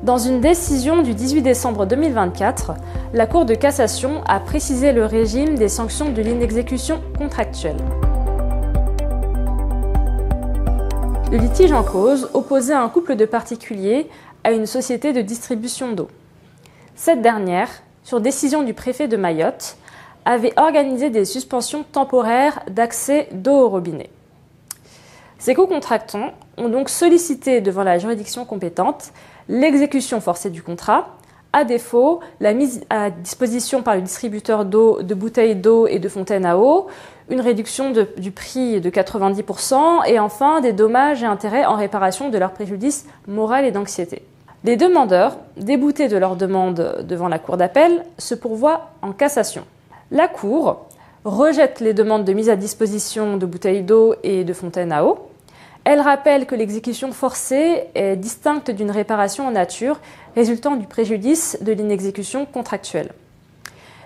Dans une décision du 18 décembre 2024, la Cour de cassation a précisé le régime des sanctions de l'inexécution contractuelle. Le litige en cause opposait un couple de particuliers à une société de distribution d'eau. Cette dernière, sur décision du préfet de Mayotte, avait organisé des suspensions temporaires d'accès d'eau au robinet. Ces co-contractants ont donc sollicité devant la juridiction compétente l'exécution forcée du contrat, à défaut la mise à disposition par le distributeur d'eau de bouteilles d'eau et de fontaines à eau, une réduction du prix de 90% et enfin des dommages et intérêts en réparation de leur préjudice moral et d'anxiété. Les demandeurs, déboutés de leur demande devant la Cour d'appel, se pourvoient en cassation. La Cour rejette les demandes de mise à disposition de bouteilles d'eau et de fontaines à eau. Elle rappelle que l'exécution forcée est distincte d'une réparation en nature résultant du préjudice de l'inexécution contractuelle.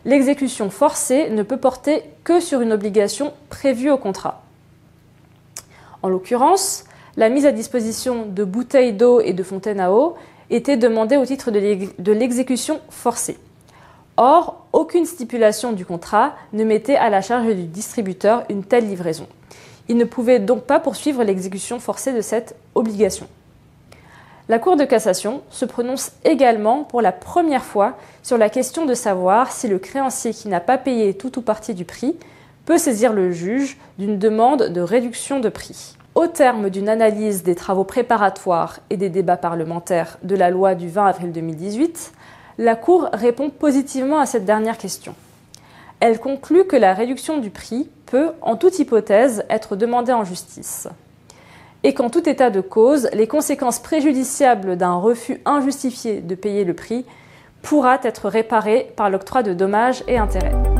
L'exécution forcée ne peut porter que sur une obligation prévue au contrat. En l'occurrence, la mise à disposition de bouteilles d'eau et de fontaines à eau était demandée au titre de l'exécution forcée. Or, aucune stipulation du contrat ne mettait à la charge du distributeur une telle livraison. Il ne pouvait donc pas poursuivre l'exécution forcée de cette obligation. La Cour de cassation se prononce également pour la première fois sur la question de savoir si le créancier qui n'a pas payé tout ou partie du prix peut saisir le juge d'une demande de réduction de prix. Au terme d'une analyse des travaux préparatoires et des débats parlementaires de la loi du 20 avril 2018, la Cour répond positivement à cette dernière question. Elle conclut que la réduction du prix peut, en toute hypothèse, être demandée en justice. Et qu'en tout état de cause, les conséquences préjudiciables d'un refus injustifié de payer le prix pourra être réparées par l'octroi de dommages et intérêts.